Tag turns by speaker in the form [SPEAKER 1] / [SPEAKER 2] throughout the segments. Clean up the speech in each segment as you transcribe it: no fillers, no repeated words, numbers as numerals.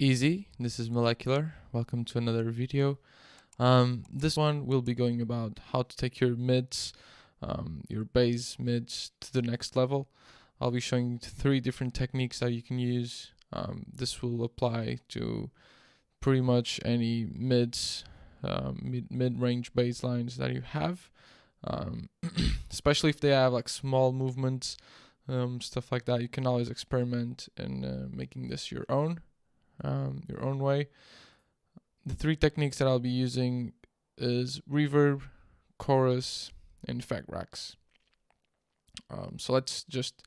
[SPEAKER 1] Easy, this is Molecular. Welcome to another video. This one will be going about how to take your mids, your bass mids to the next level. I'll be showing you 3 different techniques that you can use. This will apply to pretty much any mids, mid-range bass lines that you have, especially if they have like small movements, stuff like that. You can always experiment in making this your own way. The 3 techniques that I'll be using is reverb, chorus, and effect racks. So let's just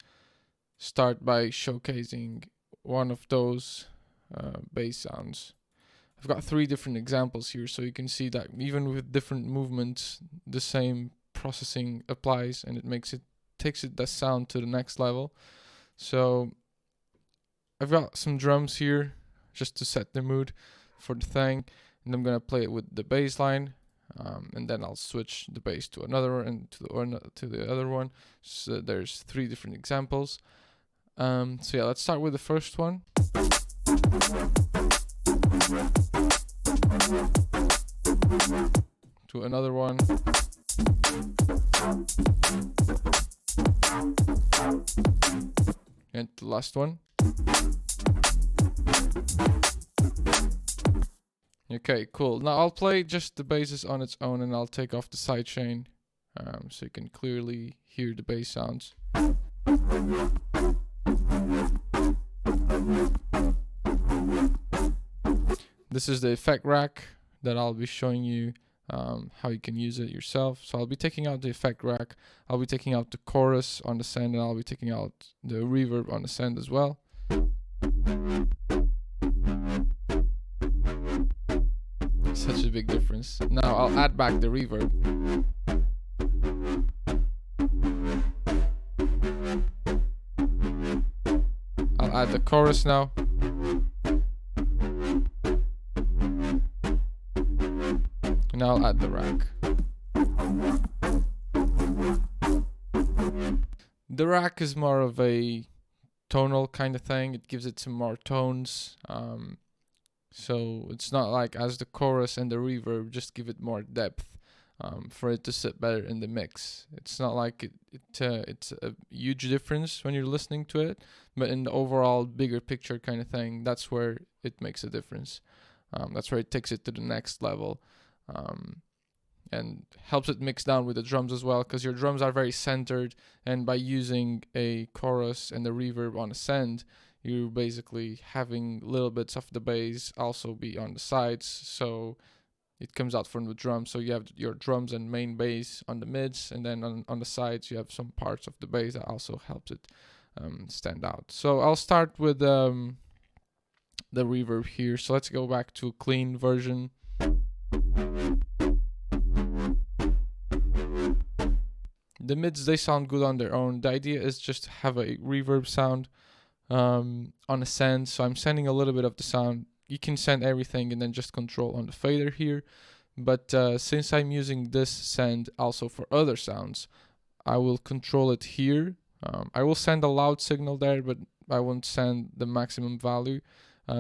[SPEAKER 1] start by showcasing one of those bass sounds. I've got 3 different examples here, so you can see that even with different movements, the same processing applies, and takes the sound to the next level. So I've got some drums here just to set the mood for the thing, and I'm gonna play it with the bass line, and then I'll switch the bass to another and to the other one. So there's 3 different examples. So yeah, let's start with the first one. To another one. And the last one. Okay, cool. Now I'll play just the basses on its own, and I'll take off the sidechain so you can clearly hear the bass sounds. This is the effect rack that I'll be showing you how you can use it yourself. So I'll be taking out the effect rack, I'll be taking out the chorus on the send, and I'll be taking out the reverb on the send as well. Such a big difference. Now I'll add back the reverb. I'll add the chorus now. Now I'll add the rack. The rack is more of a tonal kind of thing. It gives it some more tones. So it's not like as the chorus and the reverb just give it more depth for it to sit better in the mix. It's not like it's a huge difference when you're listening to it, but in the overall bigger picture kind of thing, that's where it makes a difference. That's where it takes it to the next level, and helps it mix down with the drums as well, because your drums are very centered, and by using a chorus and the reverb on a send, you're basically having little bits of the bass also be on the sides, so it comes out from the drums. So you have your drums and main bass on the mids, and then on the sides you have some parts of the bass that also helps it stand out. So I'll start with the reverb here. So let's go back to a clean version. The mids, they sound good on their own. The idea is just to have a reverb sound on a send. So I'm sending a little bit of the sound. You can send everything and then just control on the fader here, but since I'm using this send also for other sounds, I will control it here. I will send a loud signal there, but I won't send the maximum value,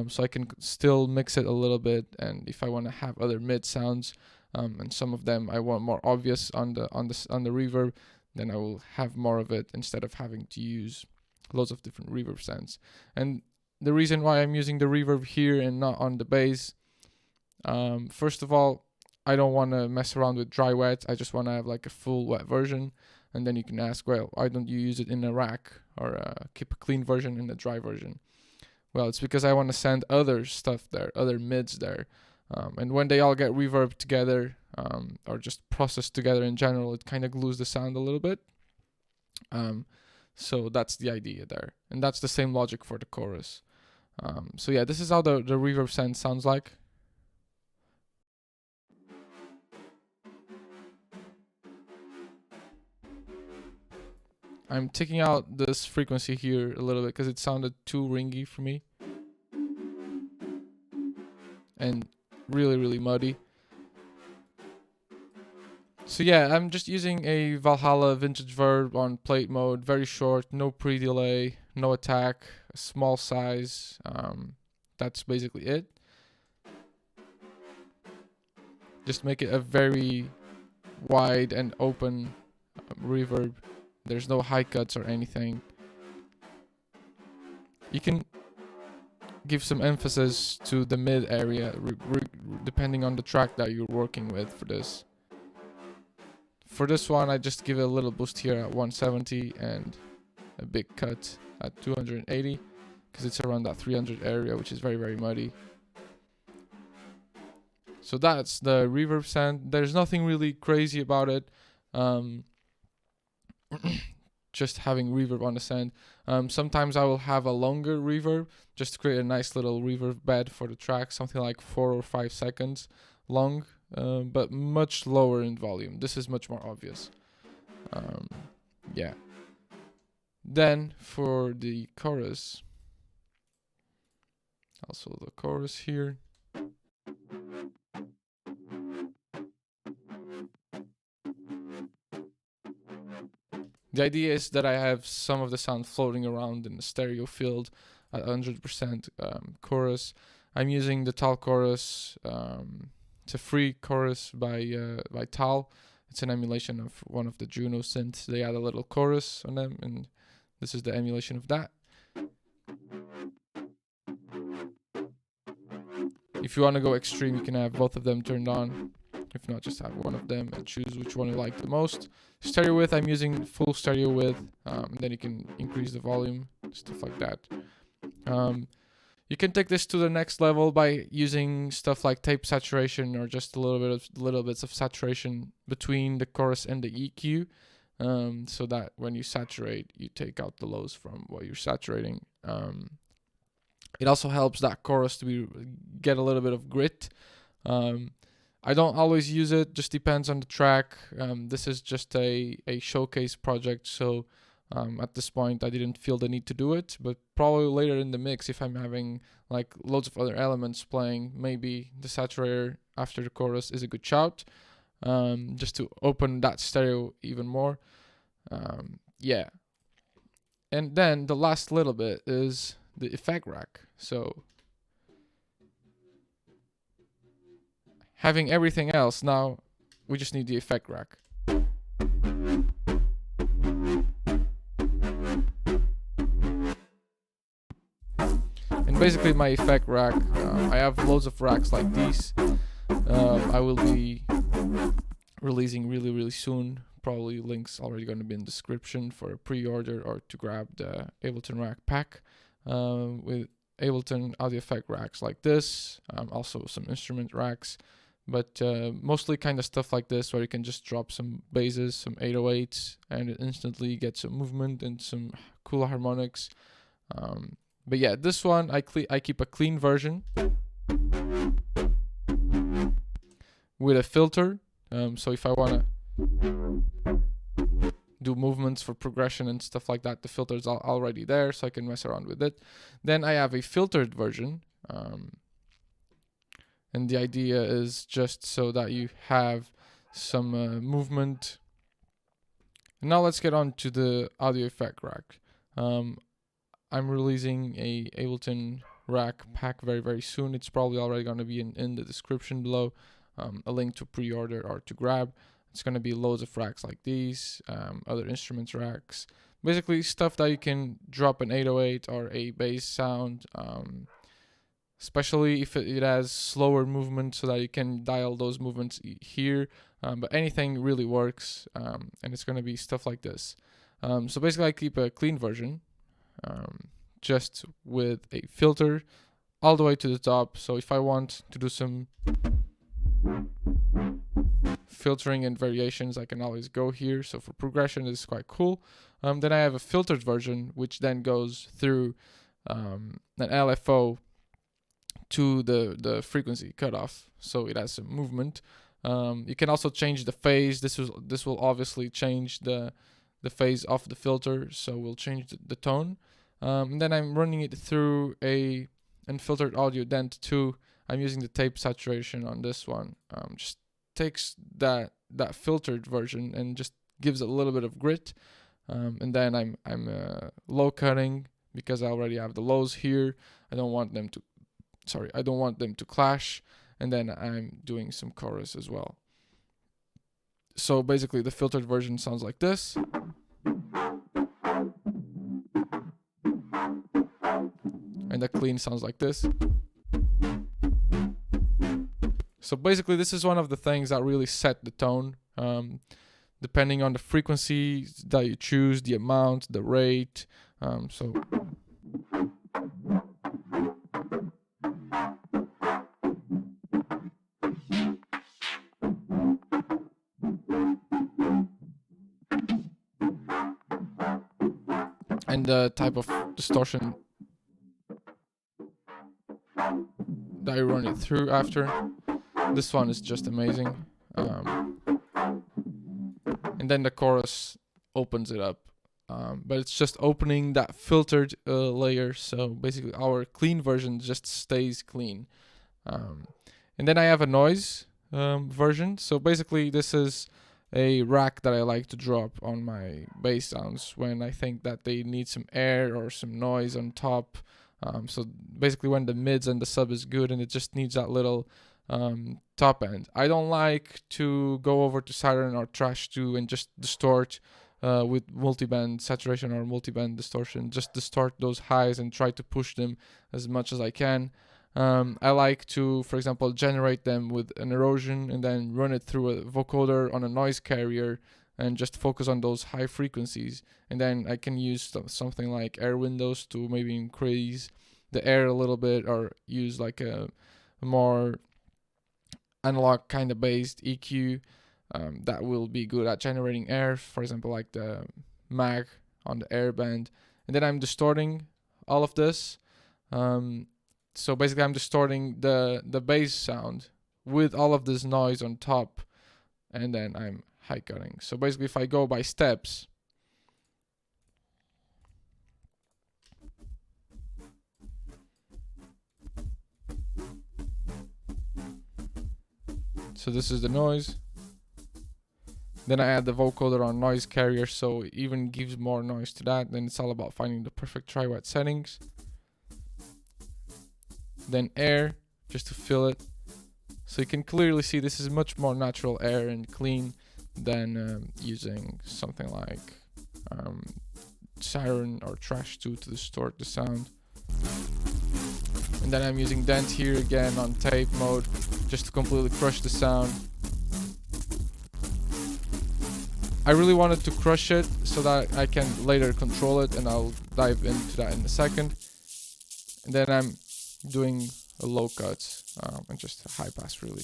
[SPEAKER 1] so I can still mix it a little bit. And if I want to have other mid sounds, and some of them I want more obvious on the reverb, then I will have more of it instead of having to use loads of different reverb sends. And the reason why I'm using the reverb here and not on the bass, first of all, I don't want to mess around with dry wet. I just want to have like a full wet version. And then you can ask, well, why don't you use it in a rack or keep a clean version and a dry version? Well, it's because I want to send other stuff there, other mids there. And when they all get reverbed together, or just processed together in general, it kind of glues the sound a little bit. So that's the idea there. And that's the same logic for the chorus. So yeah, this is how the Reverb Send sounds like. I'm taking out this frequency here a little bit because it sounded too ringy for me. And really muddy. So yeah, I'm just using a Valhalla vintage verb on plate mode, very short, no pre-delay, no attack, a small size, that's basically it. Just make it a very wide and open reverb. There's no high cuts or anything. You can give some emphasis to the mid area depending on the track that you're working with for this. For this one, I just give it a little boost here at 170 and a big cut at 280 because it's around that 300 area, which is very, very muddy. So that's the Reverb Send. There's nothing really crazy about it. Just having reverb on the send. Sometimes I will have a longer reverb just to create a nice little reverb bed for the track, something like 4 or 5 seconds long, but much lower in volume. This is much more obvious. Yeah. Then for the chorus, also the chorus here. The idea is that I have some of the sound floating around in the stereo field at 100% chorus. I'm using the Tal chorus. It's a free chorus by Tal. It's an emulation of one of the Juno synths. They add a little chorus on them, and this is the emulation of that. If you want to go extreme, you can have both of them turned on. If not, just have one of them and choose which one you like the most. Stereo width, I'm using full stereo width. Then you can increase the volume, stuff like that. You can take this to the next level by using stuff like tape saturation or just little bits of saturation between the chorus and the EQ, so that when you saturate, you take out the lows from what you're saturating. It also helps that chorus to get a little bit of grit. I don't always use it, just depends on the track. This is just a showcase project, so at this point I didn't feel the need to do it, but probably later in the mix, if I'm having like loads of other elements playing, maybe the saturator after the chorus is a good shout, just to open that stereo even more. Yeah. And then the last little bit is the effect rack. So having everything else, now we just need the effect rack. And basically my effect rack, I have loads of racks like these. I will be releasing really soon. Probably links already going to be in the description for a pre-order or to grab the Ableton rack pack with Ableton audio effect racks like this. Also some instrument racks. But mostly kind of stuff like this where you can just drop some basses, some 808s, and it instantly gets some movement and some cool harmonics. But yeah, this one I keep a clean version with a filter. So if I want to do movements for progression and stuff like that, the filter's already there, so I can mess around with it. Then I have a filtered version. And the idea is just so that you have some movement. And now let's get on to the audio effect rack. I'm releasing a Ableton rack pack very soon. It's probably already going to be in the description below. A link to pre-order or to grab. It's going to be loads of racks like these, other instruments racks. Basically stuff that you can drop an 808 or a bass sound. Especially if it has slower movement, so that you can dial those movements here. But anything really works, and it's going to be stuff like this. So basically I keep a clean version, just with a filter all the way to the top. So if I want to do some filtering and variations, I can always go here. So for progression, it's quite cool. Then I have a filtered version, which then goes through an LFO to the frequency cutoff, so it has some movement. You can also change the phase. This will obviously change the phase of the filter, so we'll change the tone. And then I'm running it through a unfiltered audio dent 2. I'm using the tape saturation on this one. Just takes that filtered version and just gives it a little bit of grit. And then I'm low cutting because I already have the lows here. I don't want them to sorry, I don't want them to clash. And then I'm doing some chorus as well. So basically the filtered version sounds like this. And the clean sounds like this. So basically this is one of the things that really set the tone. Depending on the frequency that you choose, the amount, the rate. And the type of distortion that I run it through after. This one is just amazing. And then the chorus opens it up. But it's just opening that filtered layer. So basically our clean version just stays clean. And then I have a noise version. So basically this is a rack that I like to drop on my bass sounds when I think that they need some air or some noise on top. So basically when the mids and the sub is good and it just needs that little top end. I don't like to go over to Saturn or Trash 2 and just distort with multiband saturation or multiband distortion. Just distort those highs and try to push them as much as I can. I like to, for example, generate them with an erosion and then run it through a vocoder on a noise carrier and just focus on those high frequencies. And then I can use something like air windows to maybe increase the air a little bit, or use like a more analog kind of based EQ that will be good at generating air, for example, like the mag on the air band. And then I'm distorting all of this. So basically I'm distorting the bass sound with all of this noise on top, and then I'm high cutting. So basically if I go by steps, so this is the noise. Then I add the vocoder on noise carrier, so it even gives more noise to that. Then it's all about finding the perfect tri-wet settings. Then air, just to fill it. So you can clearly see this is much more natural air and clean than using something like Siren or Trash 2 to distort the sound. And then I'm using Dent here again on tape mode, just to completely crush the sound. I really wanted to crush it so that I can later control it, and I'll dive into that in a second. And then I'm doing a low cut and just a high pass really.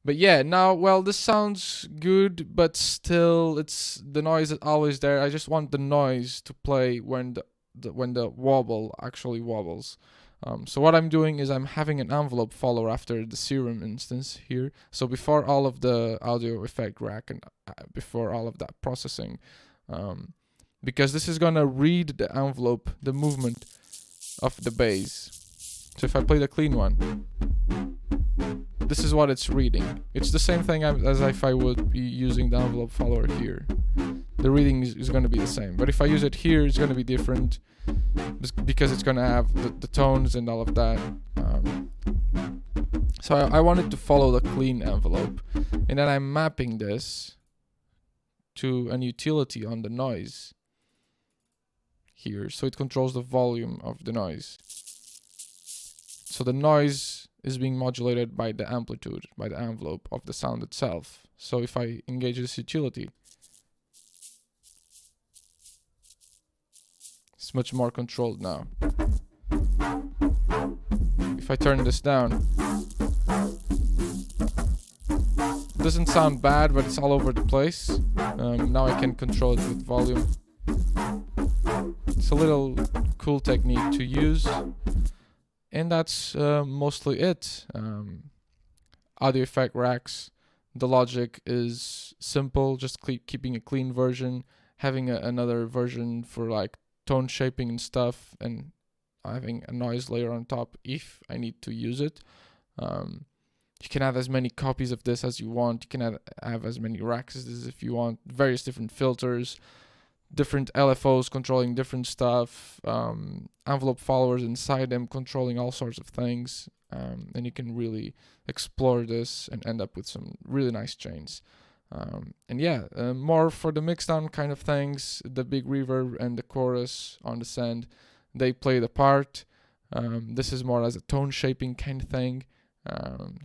[SPEAKER 1] But yeah, now, well, this sounds good, but still it's the noise is always there. I just want the noise to play when the wobble actually wobbles. So what I'm doing is I'm having an envelope follower after the serum instance here. So before all of the audio effect rack and before all of that processing, because this is gonna read the envelope, the movement of the bass. So if I play the clean one, this is what it's reading. It's the same thing as if I would be using the envelope follower here. The reading is going to be the same. But if I use it here, it's going to be different because it's going to have the tones and all of that. So I wanted to follow the clean envelope. And then I'm mapping this to an utility on the noise here. So it controls the volume of the noise. So the noise is being modulated by the amplitude, by the envelope of the sound itself. So if I engage this utility, it's much more controlled now. If I turn this down, it doesn't sound bad, but it's all over the place. Now I can control it with volume. It's a little cool technique to use. And that's mostly it. Audio effect racks, the logic is simple, just keeping a clean version, having another version for like tone shaping and stuff, and having a noise layer on top if I need to use it. You can have as many copies of this as you want. You can have as many racks as this if you want, various different filters. different LFOs controlling different stuff, envelope followers inside them controlling all sorts of things, and you can really explore this and end up with some really nice chains. And yeah, more for the mixdown kind of things, the big reverb and the chorus on the Send, they play the part. This is more as a tone shaping kind of thing,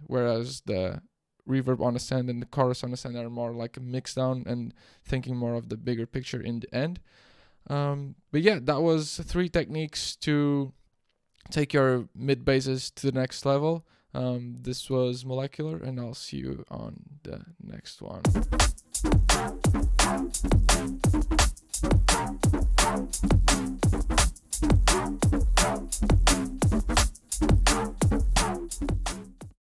[SPEAKER 1] whereas the reverb on the Send and the chorus on the Send are more like a mixdown and thinking more of the bigger picture in the end. But yeah, that was 3 techniques to take your mid basses to the next level. This was Molecular, and I'll see you on the next one.